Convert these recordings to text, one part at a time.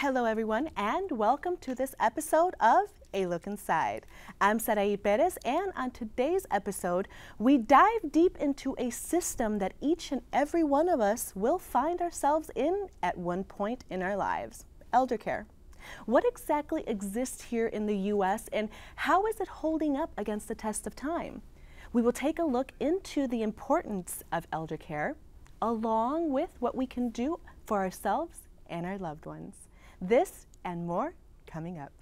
Hello everyone and welcome to this episode of A Look Inside. I'm Sarai Perez, and on today's episode we dive deep into a system that each and every one of us will find ourselves in at one point in our lives: eldercare. What exactly exists here in the U.S. and how is it holding up against the test of time? We will take a look into the importance of eldercare along with what we can do for ourselves and our loved ones. This and more coming up.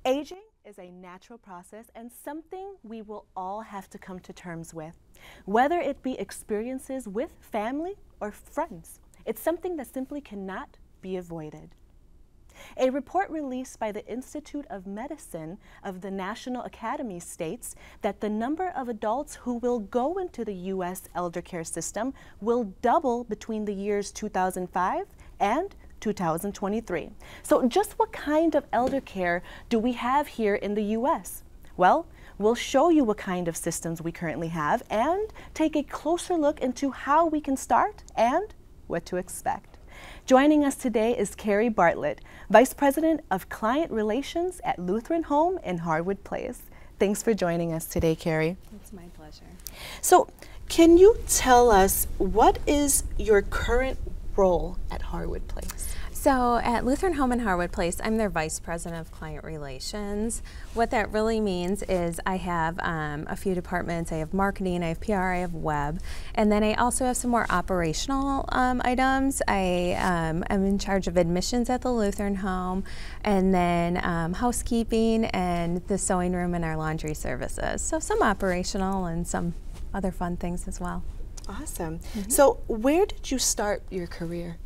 Aging is a natural process and something we will all have to come to terms with, whether it be experiences with family or friends. It's something that simply cannot be avoided. A report released by the Institute of Medicine of the National Academy states that the number of adults who will go into the U.S. eldercare system will double between the years 2005 and 2023. So just what kind of eldercare do we have here in the U.S.? Well, we'll show you what kind of systems we currently have and take a closer look into how we can start and what to expect. Joining us today is Carrie Bartlett, Vice President of Client Relations at Lutheran Home in Harwood Place. Thanks for joining us today, Carrie. It's my pleasure. So, can you tell us what is your current role at Harwood Place? So at Lutheran Home in Harwood Place, I'm their Vice President of Client Relations. What that really means is I have a few departments. I have marketing, I have PR, I have web, and then I also have some more operational items. I am in charge of admissions at the Lutheran Home, and then housekeeping and the sewing room and our laundry services. So some operational and some other fun things as well. Awesome. So where did you start your career?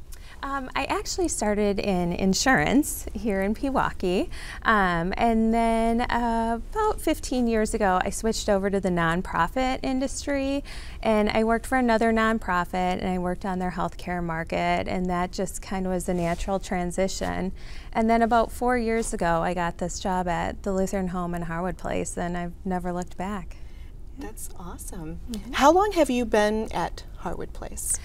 I actually started in insurance here in Milwaukee, and then about 15 years ago I switched over to the nonprofit industry, and I worked for another nonprofit and I worked on their healthcare market, and that just kind of was a natural transition. And then about 4 years ago I got this job at the Lutheran Home in Harwood Place, and I've never looked back. That's awesome. How long have you been at Harwood Place?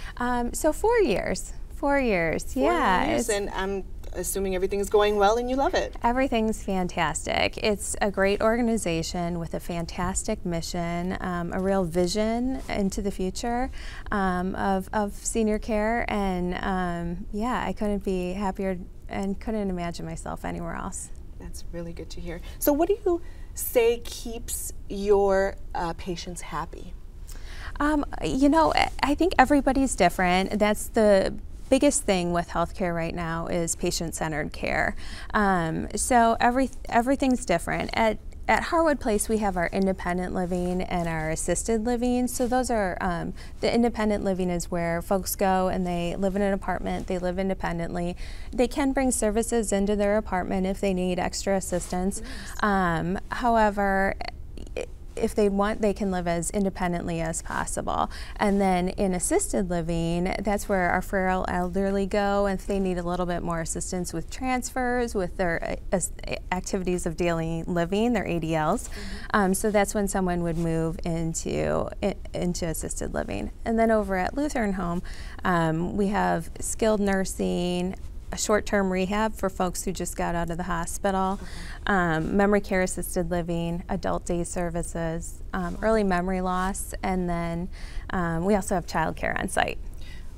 So 4 years. 4 years, yeah. 4 years, and I'm assuming everything's going well and you love it. Everything's fantastic. It's a great organization with a fantastic mission, a real vision into the future of senior care, and yeah, I couldn't be happier and couldn't imagine myself anywhere else. That's really good to hear. So what do you say keeps your patients happy? You know, I think everybody's different. That's the biggest thing with healthcare right now is patient-centered care. So everything's different. At Harwood Place, we have our independent living and our assisted living. So those are, the independent living is where folks go and they live in an apartment, they live independently. They can bring services into their apartment if they need extra assistance. Nice. However, if they want, they can live as independently as possible. And then in assisted living, that's where our frail elderly go, and if they need a little bit more assistance with transfers, with their activities of daily living, their ADLs. So that's when someone would move into assisted living. And then over at Lutheran Home, we have skilled nursing, a short-term rehab for folks who just got out of the hospital, memory care assisted living, adult day services, early memory loss, and then we also have child care on site.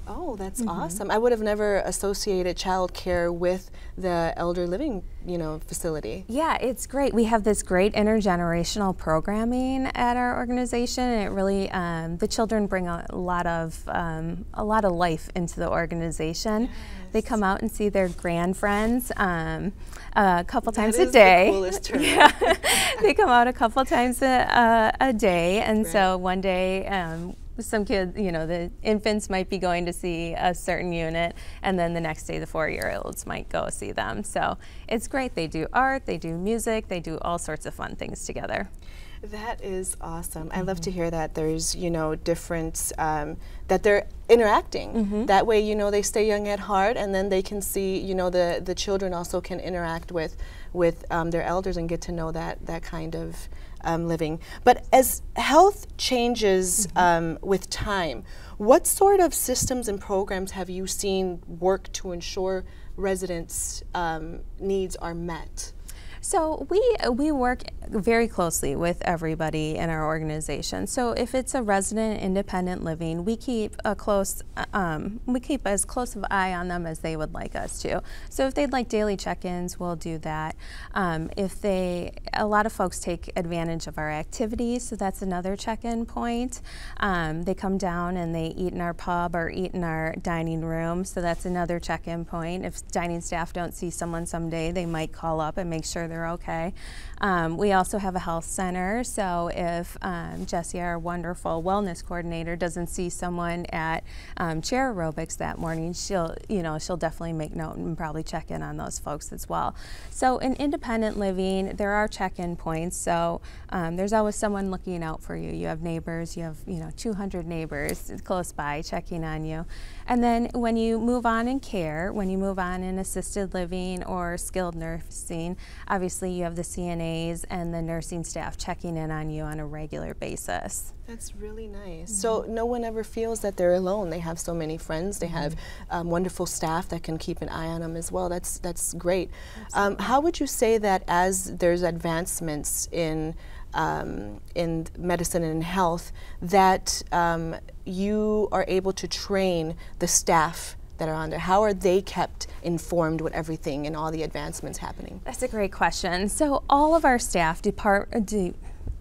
Oh, that's awesome. I would have never associated child care with the elder living, facility. Yeah, it's great. We have this great intergenerational programming at our organization, and it really, the children bring a lot of life into the organization. Yes. They come out and see their grand friends a couple times a day. That is the coolest term. Yeah. They come out a couple times a day, and so one day some kids, you know, the infants might be going to see a certain unit, and then the next day the 4-year-olds might go see them. So it's great. They do art, they do music, they do all sorts of fun things together. That is awesome. I love to hear that there's, you know, different, that they're interacting. That way, you know, they stay young at heart, and then they can see, you know, the children also can interact with their elders and get to know that kind of living. But as health changes with time, what sort of systems and programs have you seen work to ensure residents' needs are met? So we work very closely with everybody in our organization. So if it's a resident independent living, we keep as close of an eye on them as they would like us to. So if they'd like daily check-ins, we'll do that. A lot of folks take advantage of our activities, so that's another check-in point. They come down and they eat in our pub or eat in our dining room, so that's another check-in point. If dining staff don't see someone someday, they might call up and make sure they're okay. We also have a health center, so if Jessie, our wonderful wellness coordinator, doesn't see someone at chair aerobics that morning, she'll definitely make note and probably check in on those folks as well. So in independent living, there are check-in points. So there's always someone looking out for you. You have neighbors. You have 200 neighbors close by checking on you. And then when you move on in care, when you move on in assisted living or skilled nursing, obviously you have the CNAs and the nursing staff checking in on you on a regular basis. That's really nice. So no one ever feels that they're alone. They have so many friends. They have wonderful staff that can keep an eye on them as well. That's great. How would you say that as there's advancements in medicine and health, that you are able to train the staff that are on there? How are they kept informed with everything and all the advancements happening? That's a great question. So all of our staff,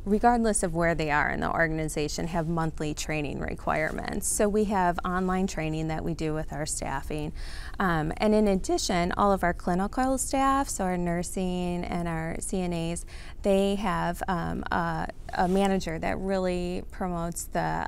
regardless of where they are in the organization, have monthly training requirements. So we have online training that we do with our staffing. And in addition, all of our clinical staff, so our nursing and our CNAs, they have a manager that really promotes the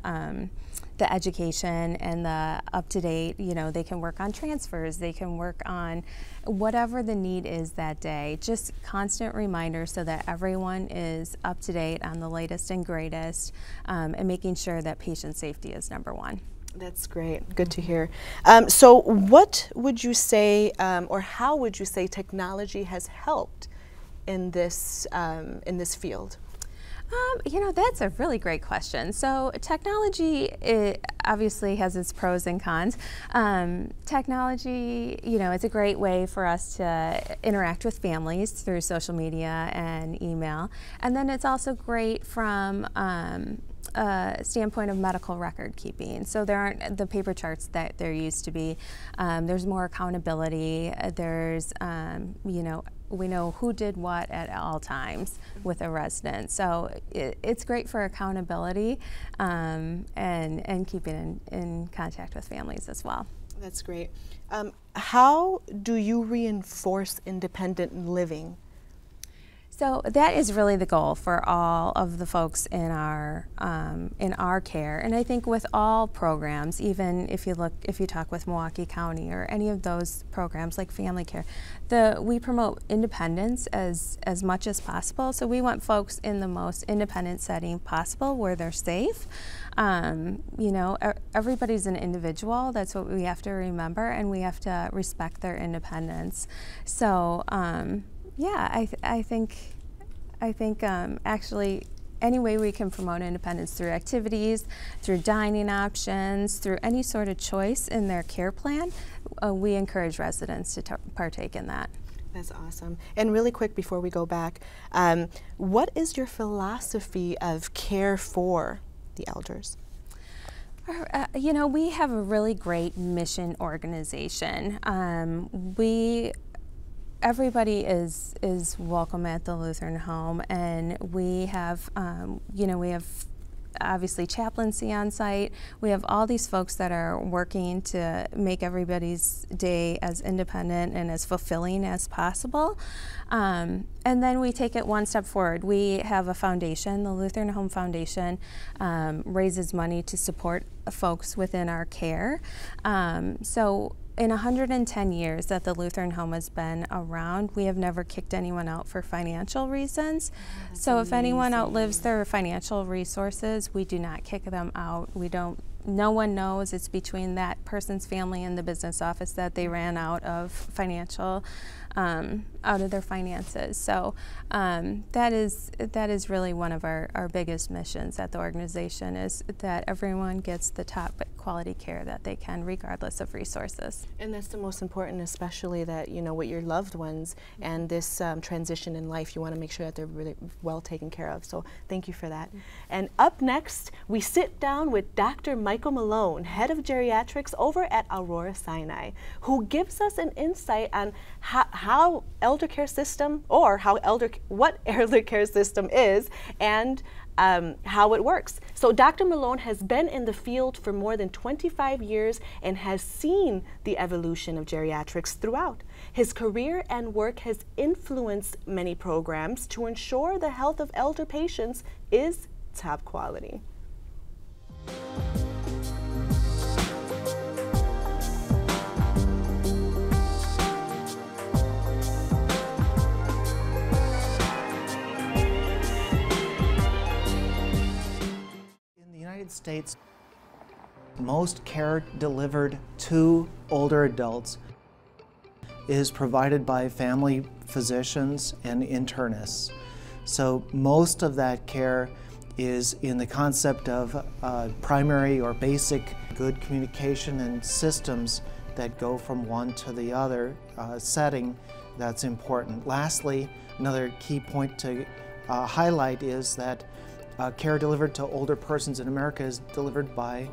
education and the up-to-date, they can work on transfers, they can work on whatever the need is that day. Just constant reminders so that everyone is up-to-date on the latest and greatest, and making sure that patient safety is #1. That's great. Good to hear. So what would you say, or how would you say technology has helped in this field? That's a really great question. So technology, it obviously has its pros and cons. Technology, it's a great way for us to interact with families through social media and email. And then it's also great from a standpoint of medical record keeping. So there aren't the paper charts that there used to be. There's more accountability. There's, we know who did what at all times with a resident. So it's great for accountability and keeping in contact with families as well. That's great. How do you reinforce independent living? So that is really the goal for all of the folks in our care, and I think with all programs, even if you talk with Milwaukee County or any of those programs like family care, we promote independence as much as possible. So we want folks in the most independent setting possible where they're safe. Everybody's an individual. That's what we have to remember, and we have to respect their independence. So. Yeah, I think actually any way we can promote independence through activities, through dining options, through any sort of choice in their care plan, we encourage residents to partake in that. That's awesome. And really quick before we go back, what is your philosophy of care for the elders? We have a really great mission organization. Everybody is welcome at the Lutheran home, and we have, we have obviously chaplaincy on site. We have all these folks that are working to make everybody's day as independent and as fulfilling as possible. And then we take it one step forward. We have a foundation, the Lutheran Home Foundation, raises money to support folks within our care. So in 110 years that the Lutheran Home has been around, we have never kicked anyone out for financial reasons. So if anyone outlives their financial resources, we do not kick them out. We don't. No one knows. It's between that person's family and the business office that they ran out of financial, out of their finances. So that is really one of our biggest missions at the organization, is that everyone gets the top quality care that they can, regardless of resources. And that's the most important, especially that, you know, with your loved ones and this transition in life, you want to make sure that they're really well taken care of. So thank you for that. And up next, we sit down with Dr. Michael Malone, head of geriatrics over at Aurora Sinai, who gives us an insight on how eldercare system, or what eldercare system is, and how it works. So Dr. Malone has been in the field for more than 25 years and has seen the evolution of geriatrics throughout. His career and work has influenced many programs to ensure the health of elder patients is top quality. States, most care delivered to older adults is provided by family physicians and internists. So most of that care is in the concept of primary or basic good communication and systems that go from one to the other setting. That's important. Lastly, another key point to highlight is that care delivered to older persons in America is delivered by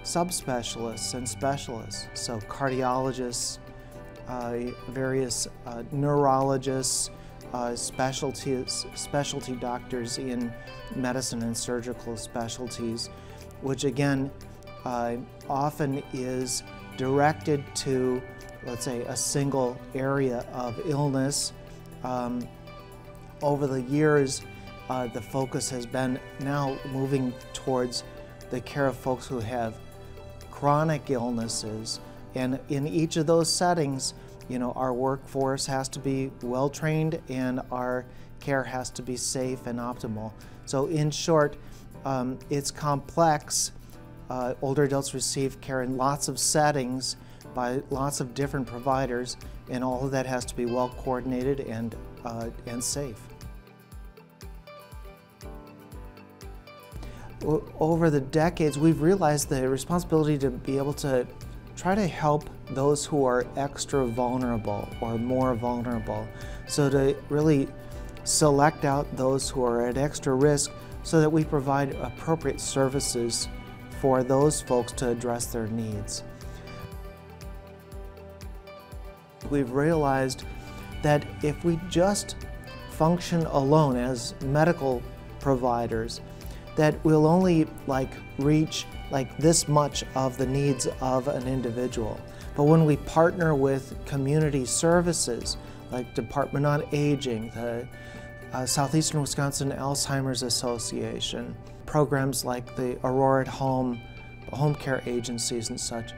subspecialists and specialists. So cardiologists, various neurologists, specialty doctors in medicine and surgical specialties, which again often is directed to, let's say, a single area of illness. Over the years, the focus has been now moving towards the care of folks who have chronic illnesses, and in each of those settings, you know, our workforce has to be well trained and our care has to be safe and optimal. So in short, it's complex. Older adults receive care in lots of settings by lots of different providers, and all of that has to be well coordinated and safe. Over the decades, we've realized the responsibility to be able to try to help those who are extra vulnerable or more vulnerable. So to really select out those who are at extra risk so that we provide appropriate services for those folks to address their needs. We've realized that if we just function alone as medical providers, that we'll only reach this much of the needs of an individual. But when we partner with community services like Department on Aging, the Southeastern Wisconsin Alzheimer's Association, programs like the Aurora at Home, home care agencies and such,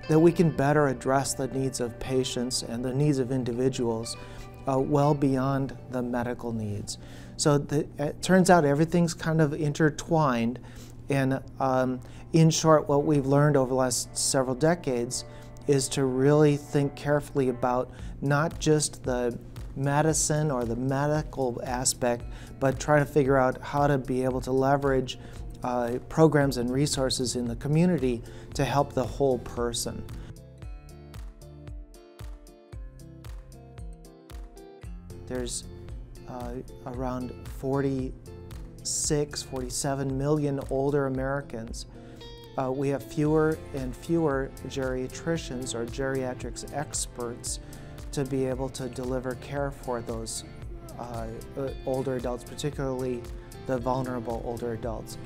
that we can better address the needs of patients and the needs of individuals well beyond the medical needs. So it turns out everything's kind of intertwined, and in short, what we've learned over the last several decades is to really think carefully about not just the medicine or the medical aspect, but try to figure out how to be able to leverage programs and resources in the community to help the whole person. There's around 46, 47 million older Americans. We have fewer and fewer geriatricians or geriatrics experts to be able to deliver care for those older adults, particularly the vulnerable older adults.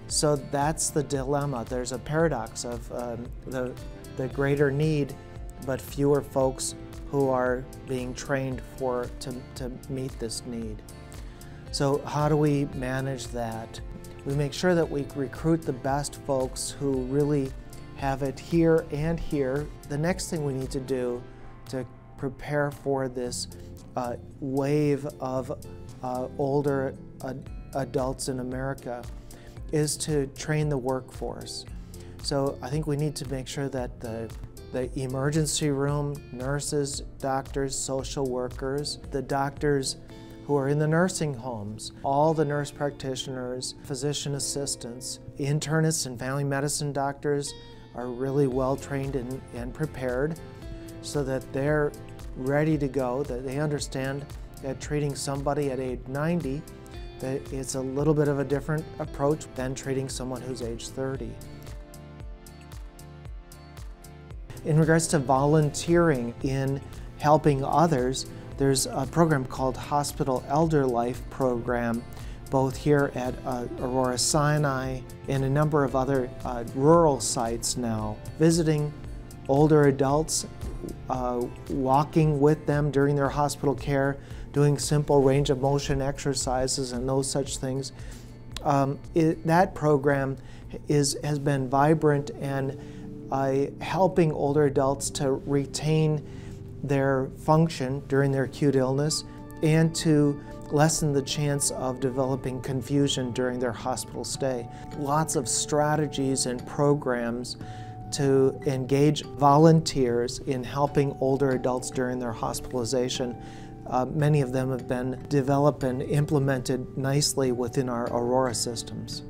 So that's the dilemma. There's a paradox of the greater need, but fewer folks who are being trained to meet this need. So how do we manage that? We make sure that we recruit the best folks who really have it here and here. The next thing we need to do to prepare for this wave of older adults in America is to train the workforce. So I think we need to make sure that the emergency room, nurses, doctors, social workers, the doctors who are in the nursing homes, all the nurse practitioners, physician assistants, internists and family medicine doctors are really well trained and prepared so that they're ready to go, that they understand that treating somebody at age 90, that it's a little bit of a different approach than treating someone who's age 30. In regards to volunteering in helping others, there's a program called Hospital Elder Life Program, both here at Aurora Sinai and a number of other rural sites now, visiting older adults, walking with them during their hospital care, doing simple range of motion exercises and those such things. That program has been vibrant and helping older adults to retain their function during their acute illness and to lessen the chance of developing confusion during their hospital stay. Lots of strategies and programs to engage volunteers in helping older adults during their hospitalization. Many of them have been developed and implemented nicely within our Aurora systems.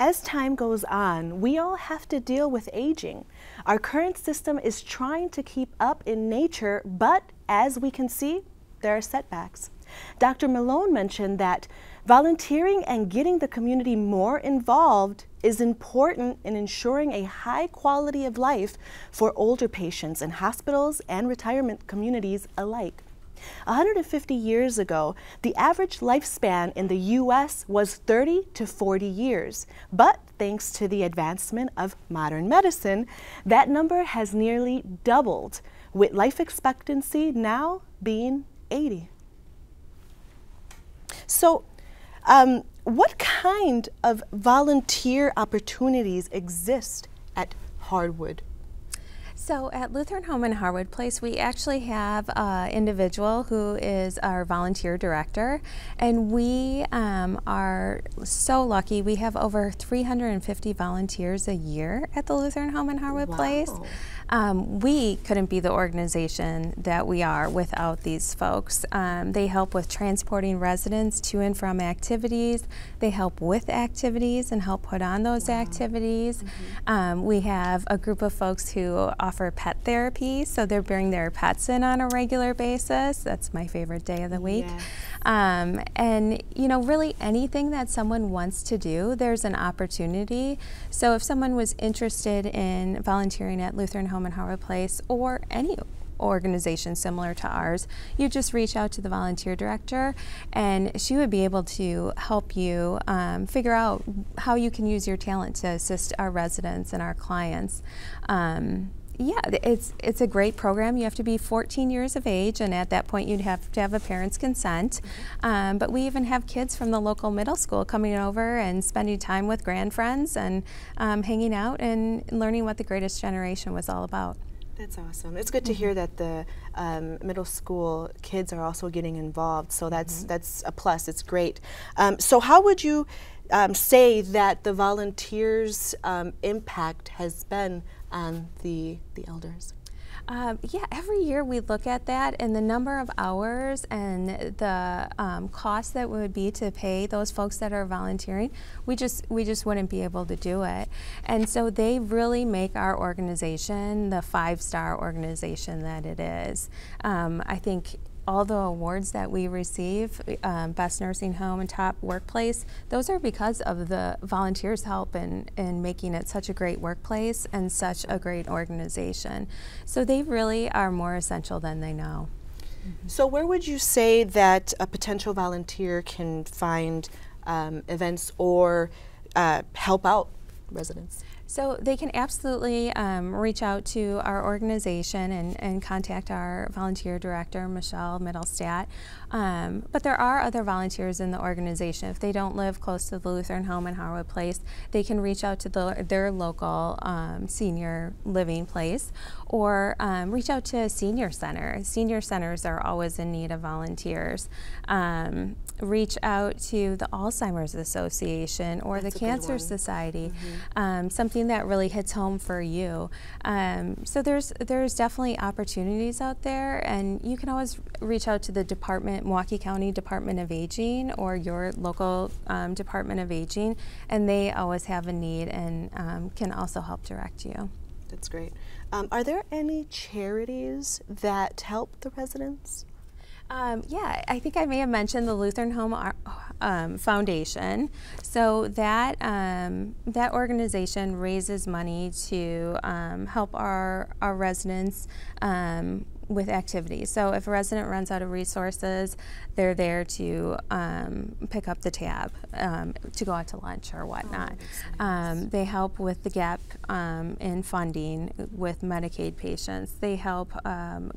As time goes on, we all have to deal with aging. Our current system is trying to keep up in nature, but as we can see, there are setbacks. Dr. Malone mentioned that volunteering and getting the community more involved is important in ensuring a high quality of life for older patients in hospitals and retirement communities alike. 150 years ago, the average lifespan in the U.S. was 30 to 40 years, but thanks to the advancement of modern medicine, that number has nearly doubled, with life expectancy now being 80. So, what kind of volunteer opportunities exist at Harwood? So at Lutheran Home in Harwood Place, we actually have an individual who is our volunteer director, and we are so lucky. We have over 350 volunteers a year at the Lutheran Home in Harwood Place. We couldn't be the organization that we are without these folks. They help with transporting residents to and from activities. They help with activities and help put on those activities. We have a group of folks who offer pet therapy, so they bring their pets in on a regular basis. That's my favorite day of the week. Yes. And you know, really anything that someone wants to do, there's an opportunity. So if someone was interested in volunteering at Lutheran Home in Harwood Place or any organization similar to ours, you just reach out to the volunteer director and she would be able to help you figure out how you can use your talent to assist our residents and our clients. Yeah, it's a great program. You have to be 14 years of age, and at that point you'd have to have a parent's consent. But we even have kids from the local middle school coming over and spending time with grandfriends and hanging out and learning what the Greatest Generation was all about. That's awesome. It's good to hear that the middle school kids are also getting involved, so that's a plus. It's great. So how would you say that the volunteers' impact has been on the elders? Yeah, every year we look at that and the number of hours and the cost that would be to pay those folks that are volunteering. We just wouldn't be able to do it. And so they really make our organization the 5-star organization that it is. I think all the awards that we receive, Best Nursing Home and Top Workplace, those are because of the volunteers' help in making it such a great workplace and such a great organization. So they really are more essential than they know. So where would you say that a potential volunteer can find events or help out residents? So they can absolutely reach out to our organization and contact our volunteer director, Michelle Middlestat. But there are other volunteers in the organization. If they don't live close to the Lutheran Home in Harwood Place, they can reach out to their local senior living place, or reach out to a senior center. Senior centers are always in need of volunteers. Reach out to the Alzheimer's Association or the Cancer Society, something that really hits home for you. So there's definitely opportunities out there, and you can always reach out to the Milwaukee County Department of Aging or your local Department of Aging, and they always have a need and can also help direct you. That's great. Are there any charities that help the residents? Yeah, I think I may have mentioned the Lutheran Home Foundation. So that that organization raises money to help our residents with activities. So if a resident runs out of resources, they're there to pick up the tab, to go out to lunch or whatnot. Oh, nice. They help with the gap in funding with Medicaid patients. They help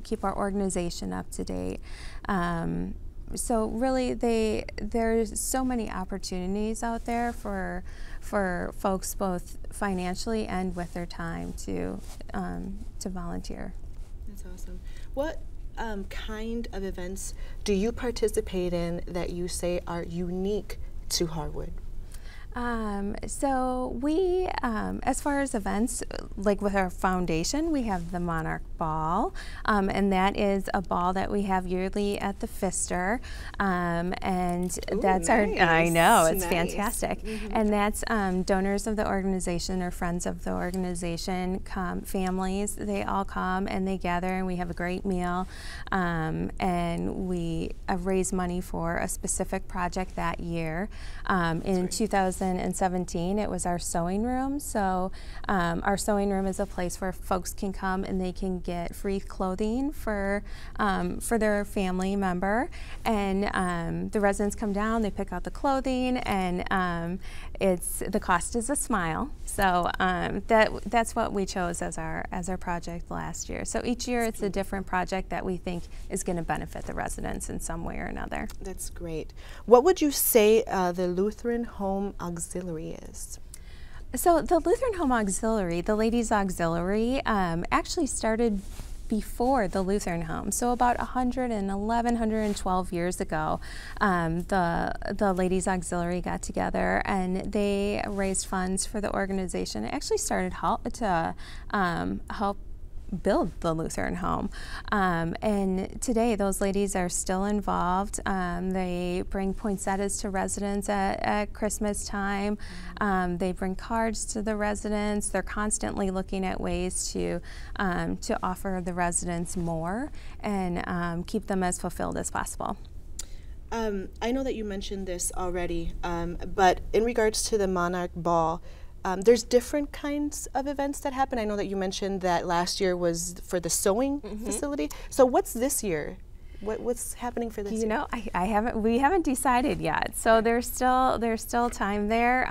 keep our organization up to date. So really, there's so many opportunities out there for folks, both financially and with their time, to volunteer. That's awesome. What kind of events do you participate in that you say are unique to Harwood? So we, as far as events, like with our foundation, we have the Monarch Ball, and that is a ball that we have yearly at the Pfister, and Ooh, that's nice. I know, it's Nice. Fantastic, and that's donors of the organization or friends of the organization, families, they all come and they gather and we have a great meal, and we raise money for a specific project that year. In 2017, it was our sewing room. So our sewing room is a place where folks can come and they can get free clothing for their family member. And the residents come down, they pick out the clothing, and the cost is a smile. So that's what we chose as our project last year. So each year it's a different project that we think is going to benefit the residents in some way or another. That's great. What would you say the Lutheran Home Auxiliary is? So the Lutheran Home Auxiliary, the Ladies Auxiliary, actually started before the Lutheran Home. So about 112 years ago, the Ladies Auxiliary got together and they raised funds for the organization. It actually started to help build the Lutheran Home. And today those ladies are still involved. They bring poinsettias to residents at Christmas time. They bring cards to the residents. They're constantly looking at ways to offer the residents more and keep them as fulfilled as possible. I know that you mentioned this already, but in regards to the Monarch Ball, there's different kinds of events that happen. I know that you mentioned that last year was for the sewing facility. So what's this year? What's happening for this year? You know, we haven't decided yet. So there's still time there.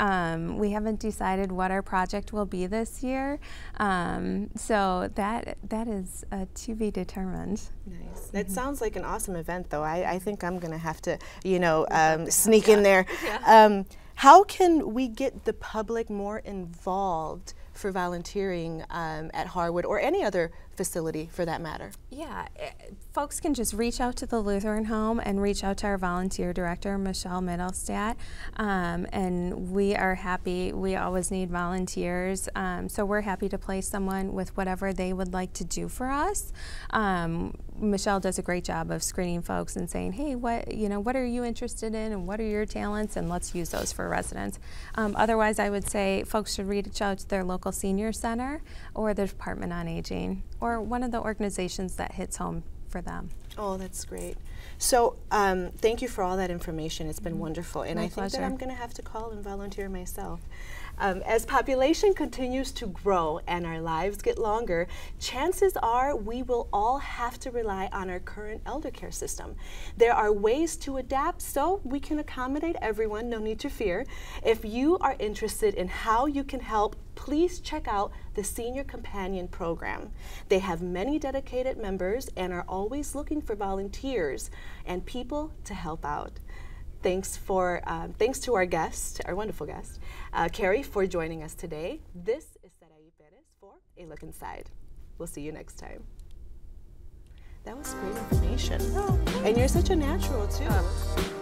We haven't decided what our project will be this year. So that is to be determined. Nice. That sounds like an awesome event, though. I think I'm going to have to, sneak in there. Yeah. How can we get the public more involved for volunteering at Harwood or any other facility for that matter? Yeah, folks can just reach out to the Lutheran Home and reach out to our volunteer director, Michelle Middlestat, and we are happy. We always need volunteers, so we're happy to place someone with whatever they would like to do for us. Michelle does a great job of screening folks and saying, hey, what are you interested in and what are your talents, and let's use those for residents. Otherwise, I would say folks should reach out to their local senior center or the Department on Aging or one of the organizations that hits home for them. Oh, that's great. So thank you for all that information. It's been wonderful. And My I think pleasure. that I'm going to have to call and volunteer myself. As population continues to grow and our lives get longer, chances are we will all have to rely on our current elder care system. There are ways to adapt so we can accommodate everyone, no need to fear. If you are interested in how you can help, please check out the Senior Companion Program. They have many dedicated members and are always looking for volunteers and people to help out. Thanks to our guest, our wonderful guest, Carrie, for joining us today. This is Sarai Perez for A Look Inside. We'll see you next time. That was great information. Oh, and you're such a natural, too.